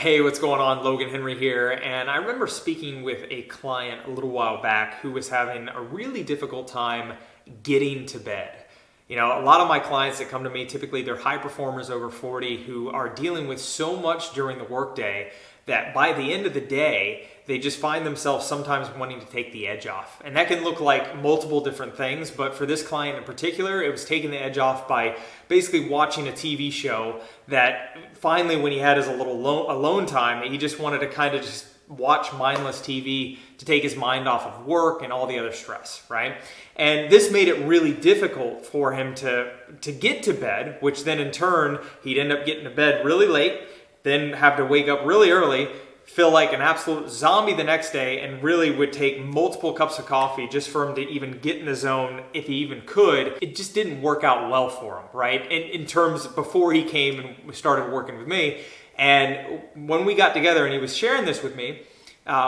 Hey, what's going on? Logan Henry here. And I remember speaking with a client a little while back who was having a really difficult time getting to bed. You know, a lot of my clients that come to me, typically they're high performers over 40 who are dealing with so much during the workday that by the end of the day, they just find themselves sometimes wanting to take the edge off. And that can look like multiple different things, but for this client in particular, it was taking the edge off by basically watching a TV show that finally when he had his alone time, he just wanted to kind of just watch mindless TV to take his mind off of work and all the other stress, right? And this made it really difficult for him to get to bed, which then in turn, he'd end up getting to bed really late, then have to wake up really early, feel like an absolute zombie the next day, and really would take multiple cups of coffee just for him to even get in the zone if he even could. It just didn't work out well for him, right? In terms before he came and started working with me. And when we got together and he was sharing this with me,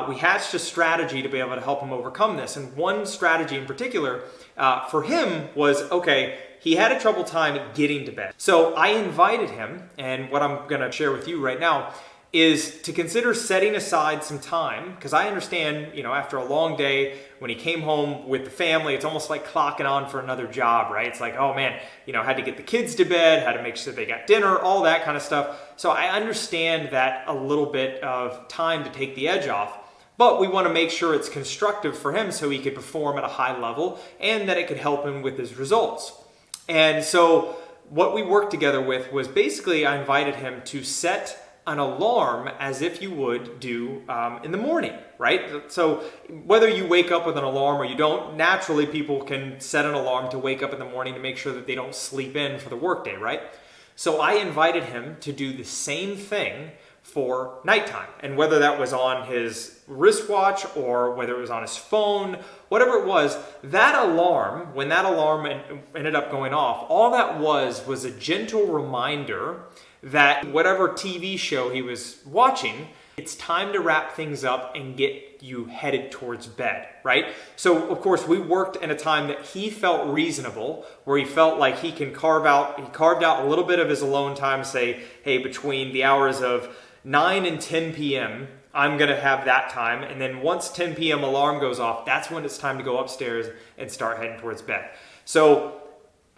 we hatched a strategy to be able to help him overcome this. And one strategy in particular for him was, okay, he had a trouble time getting to bed. So I invited him, and what I'm gonna share with you right now is to consider setting aside some time, because I understand, you know, after a long day, when he came home with the family, it's almost like clocking on for another job, right? It's like, oh man, you know, had to get the kids to bed, had to make sure they got dinner, all that kind of stuff. So I understand that a little bit of time to take the edge off, but we want to make sure it's constructive for him so he could perform at a high level and that it could help him with his results. And so what we worked together with was basically I invited him to set an alarm as if you would do in the morning, right? So whether you wake up with an alarm or you don't, naturally people can set an alarm to wake up in the morning to make sure that they don't sleep in for the workday, right? So I invited him to do the same thing for nighttime. And whether that was on his wristwatch or whether it was on his phone, whatever it was, that alarm, when that alarm ended up going off, all that was a gentle reminder that whatever TV show he was watching, it's time to wrap things up and get you headed towards bed, right? So of course we worked in a time that he felt reasonable, where he felt like he carved out a little bit of his alone time, say, hey, between the hours of 9 and 10 p.m., I'm gonna have that time. And then once 10 p.m. alarm goes off, that's when it's time to go upstairs and start heading towards bed. So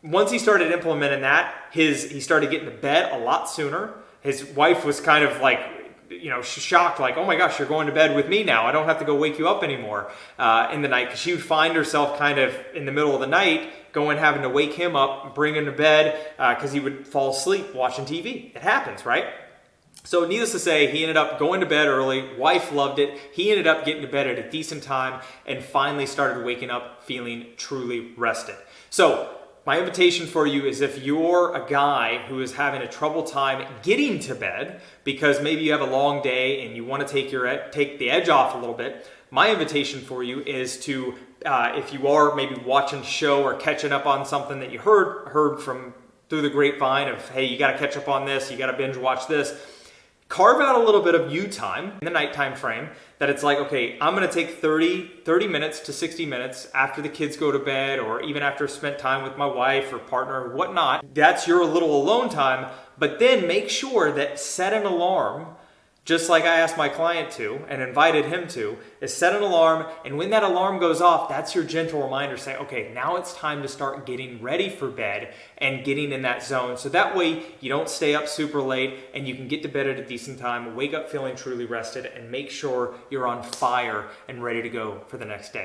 once he started implementing that, he started getting to bed a lot sooner. His wife was kind of like, you know, shocked, like, oh my gosh, you're going to bed with me now. I don't have to go wake you up anymore in the night. Because she would find herself kind of in the middle of the night having to wake him up, bring him to bed because he would fall asleep watching TV. It happens, right? So needless to say, he ended up going to bed early. Wife loved it. He ended up getting to bed at a decent time and finally started waking up feeling truly rested. So my invitation for you is, if you're a guy who is having a trouble time getting to bed because maybe you have a long day and you want to take the edge off a little bit, my invitation for you is to, if you are maybe watching a show or catching up on something that you heard from through the grapevine of, hey, you got to catch up on this, you got to binge watch this, carve out a little bit of you time in the nighttime frame that it's like, okay, I'm going to take 30 minutes to 60 minutes after the kids go to bed, or even after I've spent time with my wife or partner or whatnot. That's your little alone time. But then make sure that set an alarm, just like I asked my client to and invited him to, is set an alarm. And when that alarm goes off, that's your gentle reminder saying, okay, now it's time to start getting ready for bed and getting in that zone. So that way you don't stay up super late and you can get to bed at a decent time, wake up feeling truly rested, and make sure you're on fire and ready to go for the next day.